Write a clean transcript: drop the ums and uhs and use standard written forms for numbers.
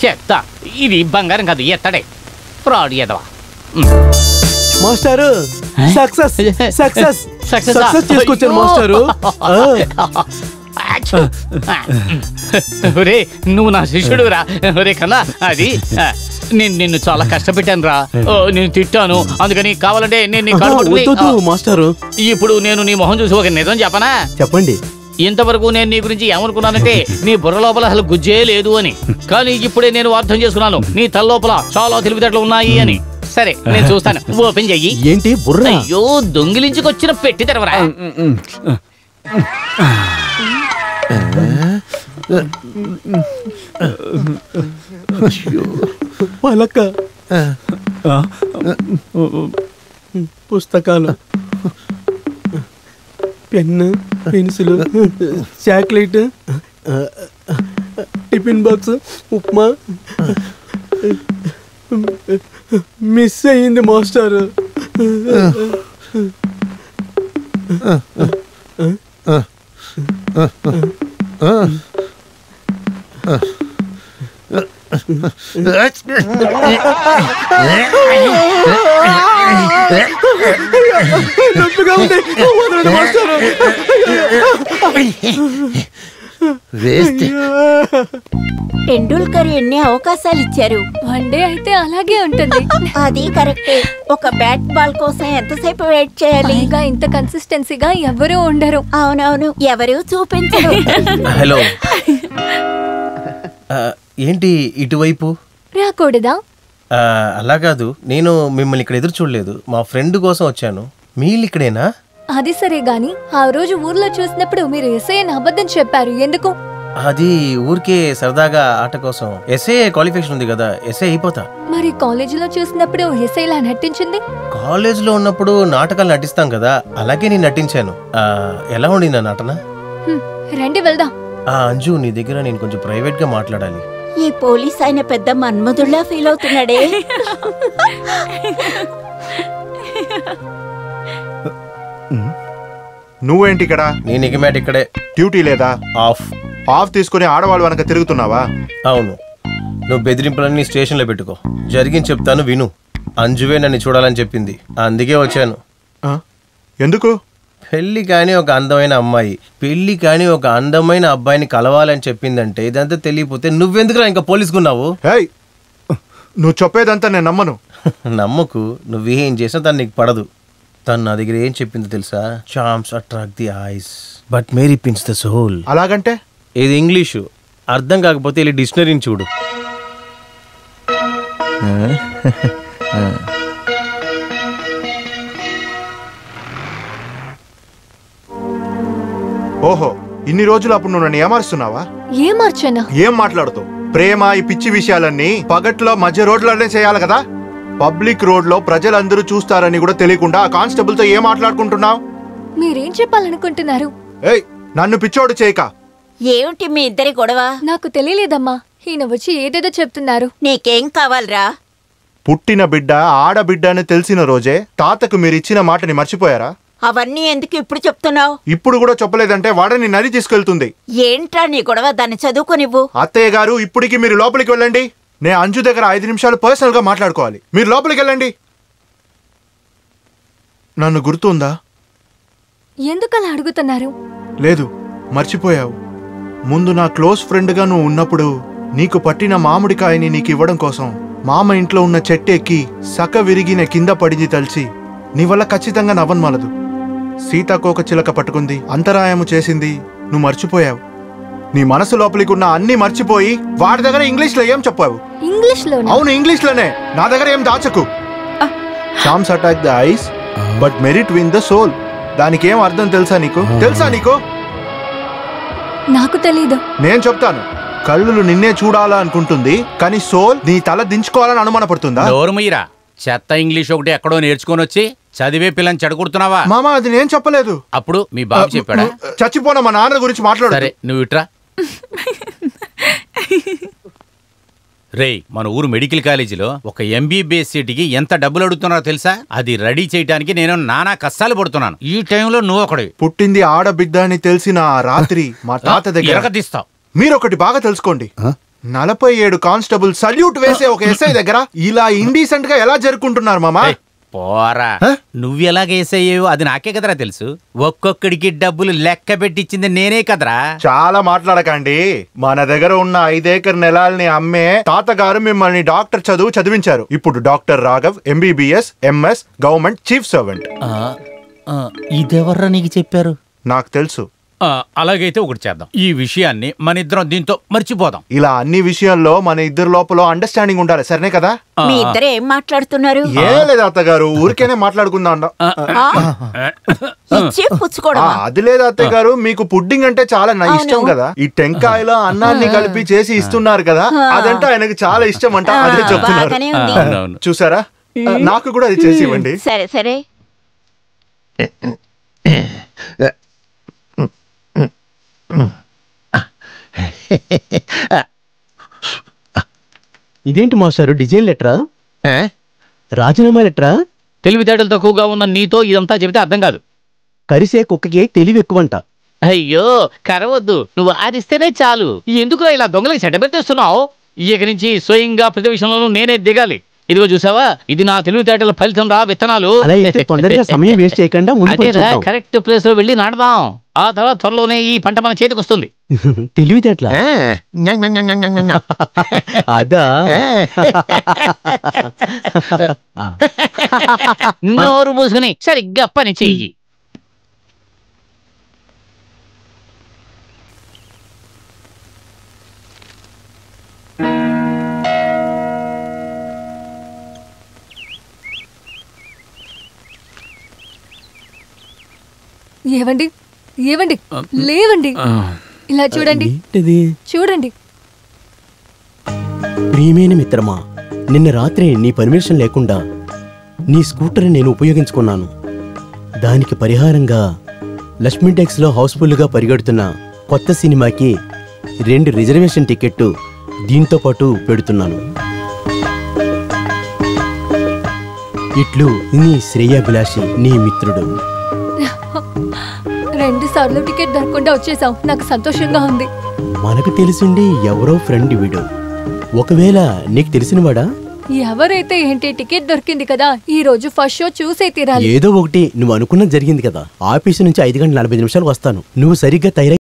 చెప్తా, ఇది బంగారం కాదు, ఎత్తడే ఫ్రాడ్ ఎదవా. మాస్టారు సక్సెస్ సక్సెస్ సక్సెస్ చేసుకొచ్చాను మాస్టారు. ఒరే నువ్వు నా శిష్యుడు రా. ఒరే కన్నా, అది నిన్ను చాలా కష్టపెట్టాను రా, నేను తిట్టాను, అందుకని కావాలంటే నేను మాస్టారు. ఇప్పుడు నేను నీ మొహం చూసి ఒక నిజం చెప్పనా? చెప్పండి. ఇంతవరకు నేను నీ గురించి ఏమనుకున్నానంటే నీ బుర్ర లోపల అసలు గుజ్జే లేదు అని. కానీ ఇప్పుడే నేను అర్థం చేసుకున్నాను నీ తల లోపల చాలా తెలివితేటలు ఉన్నాయి అని. సరే నేను చూస్తాను, ఓపెన్ చెయ్యి. ఏంటి బుర్ర? అయ్యో, దొంగిలించుకొచ్చిన పెట్టి తెరవరా. పలక, పుస్తకాలు, pen, pencil, chocolate, tiffin box, upma miss అయ్యింది మాస్టర్. టెండూల్కర్ ఎన్ని అవకాశాలు ఇచ్చారు. వన్డే అయితే అలాగే ఉంటుంది. అది కరెక్టే. ఒక బ్యాట్ బాల్ కోసం ఎంతసేపు వెయిట్ చేయాలి? ఇంకా ఇంత కన్సిస్టెన్సీగా ఎవరూ ఉండరు. అవునవును, ఎవరు చూపించరు. హలో, ఏంటి ఇటువైపు రాకూడదా? అలా కాదు, నేను మిమ్మల్ని ఇక్కడ ఎదురు చూడలేదు, మా ఫ్రెండ్ కోసం వచ్చాను. మీరు ఇక్కడేనా? అది సరే గాని ఆ రోజు ఊర్లో చూసినప్పుడు మీరు ఎస్ఐ అని అబద్ధం చెప్పారు, ఎందుకు? అది ఊరికే సరదాగా ఆట కోసం. ఎస్ఏ క్వాలిఫికేషన్ ఉంది కదా, ఎస్ఏ అయిపోతా. మరి కాలేజీలో చూసినప్పుడు ఎస్ఐలా నటించింది? కాలేజీలో ఉన్నప్పుడు నాటకాలు నటిస్తాం కదా, అలాగే నేను నటించాను. ఎలా ఉండి నా నటన? రండి వెళ్దాం. అంజు, నీ దగ్గర నేను కొంచెం ప్రైవేట్ గా మాట్లాడాలి. ఈ పోలీస్ ఆయన పెద్ద మన్మధుల్లా ఫీల్ అవుతున్నాడే. నువ్వేంటి ఇక్కడ? నేను ఇకమేట ఇక్కడే. డ్యూటీ లేదా? ఆఫ్ తీసుకుని ఆడవాళ్ళు వెనక తిరుగుతున్నావా? అవును. నువ్వు బెదిరింపులన్నీ స్టేషన్లో పెట్టుకో. జరిగింది చెప్తాను విను. అంజువే నన్ను చూడాలని చెప్పింది, అందుకే వచ్చాను. ఎందుకు? పెళ్లి కానీ ఒక అందమైన అమ్మాయి, పెళ్లి కానీ ఒక అందమైన అబ్బాయిని కలవాలని చెప్పిందంటే ఇదంతా తెలియపోతే నువ్వెందుకురా ఇంకా పోలీసుకున్నావు? నువ్వు చెప్పేదంతా నేను నమ్మను. నమ్మకు, నువ్వేం చేసినా తను నీకు పడదు. తను నా దగ్గర ఏం చెప్పిందో తెలుసా? Charms attract the eyes but merit wins the soul. అలాగంటే? ఇది ఇంగ్లీషు, అర్థం కాకపోతే వెళ్ళి డిక్షనరీని చూడు. ఓహో, ఇన్ని రోజులు అప్పుడు నువ్వు నన్ను ఏమారుస్తున్నావా? ఏమార్చనా? ఏం మాట్లాడుతావు? ప్రేమ, ఈ పిచ్చి విషయాలన్నీ పగట్లో మధ్య రోడ్లోనే చేయాలి కదా. పబ్లిక్ రోడ్ లో ప్రజలందరూ చూస్తారని కూడా తెలియకుండా ఆ కానిస్టేబుల్ తో ఏం మాట్లాడుకుంటున్నావు? మీరేం చెప్పాలనుకుంటున్నారు? ఏయ్, నన్ను పిచ్చోడు చేయక. ఏమిటి మీ ఇద్దరి గొడవ? నాకు తెలియలేదమ్మా, ఈయన వచ్చి ఏదేదో చెప్తున్నారు. నీకేం కావాలరా? పుట్టిన బిడ్డ ఆడబిడ్డ అని తెలిసిన రోజే తాతకు మీరిచ్చిన మాటని మర్చిపోయారా? అవన్నీ ఎందుకు ఇప్పుడు చెప్తున్నావు? ఇప్పుడు కూడా చెప్పలేదంటే వాడని నరి తీసుకెళ్తుంది. ఏంట్రా నీ గొడవ? దాన్ని చదువుకోనివ్వు. అత్తయ్య గారు, ఇప్పటికి మీరు లోపలికి వెళ్ళండి. నేను అంజు దగ్గర 5 నిమిషాలు పర్సనల్ గా మాట్లాడుకోవాలి. మీరు లోపలికి వెళ్ళండి. నన్ను గుర్తుందా? ఎందుకలా అడుగుతున్నారు? లేదు, మర్చిపోయావు. ముందు నా క్లోజ్ ఫ్రెండ్ గా నువ్వు ఉన్నప్పుడు నీకు పట్టిన మామిడికాయని నీకు ఇవ్వడం కోసం మామ ఇంట్లో ఉన్న చెట్టు ఎక్కి సక విరిగిన కింద పడింది తలిచి నీ వల్ల ఖచ్చితంగా నవ్వన్మాలదు. సీతాకోక చిలక పట్టుకుంది, అంతరాయము చేసింది, నువ్వు మర్చిపోయావు. నీ మనసు లోపలికి ఉన్న అన్ని మర్చిపోయి వాడి దగ్గర ఇంగ్లీష్ లో ఏం చెప్పావు? ఇంగ్లీష్ లో? అవును, ఇంగ్లీష్ లోనే. నా దగ్గర ఏం దాచకు. Charms attack the eyes but merit win the soul. దానికి ఏం అర్థం తెలుసా నీకు? తెలుసా నీకు? నాకు తెలీదు. నేను చెప్తాను. కళ్ళు నిన్నే చూడాలా అనుకుంటుంది, కానీ సోల్ నీ తల దించుకోవాలని అనుమానపడుతుందా? నోరుమయ్యరా, చెత్త ఇంగ్లీష్ ఒకటి ఎక్కడో నేర్చుకొని వచ్చి చదివే పిల్లని చెడగొడుతున్నావా? మామ, అది నేను చెప్పలేదు. అప్పుడు మీ బాబు చెప్పాడా? చచ్చిపోయిన మా నాన్న గురించి మాట్లాడు. సరే నువ్వు ఇట్రా. రేయ్, మన ఊరు మెడికల్ కాలేజీలో ఒక MBBS సీటుకి ఎంత డబ్బులు అడుగుతున్నారో తెలుసా? అది రెడీ చేయడానికి నేను నానా కష్టాలు పడుతున్నాను. ఈ టైంలో నువ్వు ఒకటి పుట్టింది ఆడబిడ్డ అని తెలిసిన ఆ రాత్రి మా తాత దగ్గర ఎరగదీస్తావు. మీరొకటి బాగా తెలుసుకోండి. 47 కానిస్టేబుల్ సల్యూట్ వేసే ఒక ఎస్ఐ దగ్గర ఇలా ఇండీసెంట్ గా ఎలా జరుపుకుంటున్నారు మామా? పోరా, నువ్వెలాగేసయ్యావు అది నాకే కదరా తెలుసు. ఒక్కొక్కడికి డబ్బులు లెక్క పెట్టించింది నేనే కదరా. చాలా మాట్లాడకండి. మన దగ్గర ఉన్న 5 ఏకర్ నెలాల్ని అమ్మే తాతగారు మిమ్మల్ని డాక్టర్ చదివించారు. ఇప్పుడు doctor Raghav MBBS MS government chief servant. ఇదెవర్రా నీకు చెప్పారు? నాకు తెలుసు. అలాగైతే ఒకటి చేద్దాం, ఈ విషయాన్ని మన ఇద్దరం దీంతో మర్చిపోదాం. ఇలా అన్ని విషయాల్లో మన ఇద్దరు లోపల అండర్స్టాండింగ్ ఉండాలి, సరేనే కదా? మీ ఇద్దరు ఏం మాట్లాడుతున్నారు? ఏ లేదు అత్తగారు, ఊరికేనే మాట్లాడుకుందాం. అది లేదు అత్తయ్య గారు, మీకు పుడ్డింగ్ అంటే చాలా ఇష్టం కదా. ఈ టెంకాయలో అన్నాన్ని కలిపి చేసి ఇస్తున్నారు కదా, అదంటే ఆయనకు చాలా ఇష్టం అంట. అదే చెప్తున్నారు. చూసారా, నాకు కూడా అది చేసి ఇవ్వండి. సరే సరే. ఇదేంటి మాస్టారు, డిజైన్ లెటరా? రాజీనామా లెటరా? తెలివితేటలు తక్కువగా ఉన్న నీతో ఇదంతా చెబితే అర్థం కాదు. కరిసే కుక్కకి తెలివి ఎక్కువంట. అయ్యో కరవద్దు, నువ్వు ఆరిస్తేనే చాలు. ఎందుకు ఇలా దొంగలకి సెట పెట్టేస్తున్నావు? ఇక నుంచి స్వయంగా ప్రతి విషయంలోనూ నేనే దిగాలి. ఇదిగో చూసావా, ఇది నా తెలివితేటల ఫలితం రా. విత్తనాలు సమయం వేస్ట్ చేయకుండా కరెక్ట్ ప్లేస్ లో వెళ్ళి నాడదాం. ఆ తర్వాత త్వరలోనే ఈ పంట మన చేతికి వస్తుంది. తెలివితేటలా? అదా? నోరు మూసుకుని సరిగ్గా పని చెయ్యి. ఏవండి ఏవండి, లేవండి, ఇలా చూడండి. చూడండి. ప్రియమైన మిత్రమా, నిన్న రాత్రి నీ పర్మిషన్ లేకుండా నీ స్కూటర్ నేను ఉపయోగించుకున్నాను. దానికి పరిహారంగా లక్ష్మీ టెక్స్లో హౌస్ఫుల్గా పరిగెడుతున్న కొత్త సినిమాకి 2 రిజర్వేషన్ టికెట్టు దీంతో పాటు పెడుతున్నాను. ఇట్లు నీ శ్రేయాభిలాషి, నీ మిత్రుడు. 2 సార్లు టికెట్ దొరకకుండా వచ్చేసాం. నాకు సంతోషంగా ఉంది. మనకు తెలిసిండి ఎవరో ఫ్రెండ్ వీడు. ఒకవేళ నీకు తెలిసినవాడా? ఎవరైతే ఏంటి, టికెట్ దొరికింది కదా, ఈ రోజు ఫస్ట్ షో చూసే తీరాలి. ఏదో ఒకటి, నువ్వు అనుకున్నది జరిగింది కదా. ఆఫీసు నుంచి 5 గంటల 45 నిమిషాలు వస్తాను. నువ్వు సరిగ్గా తయారై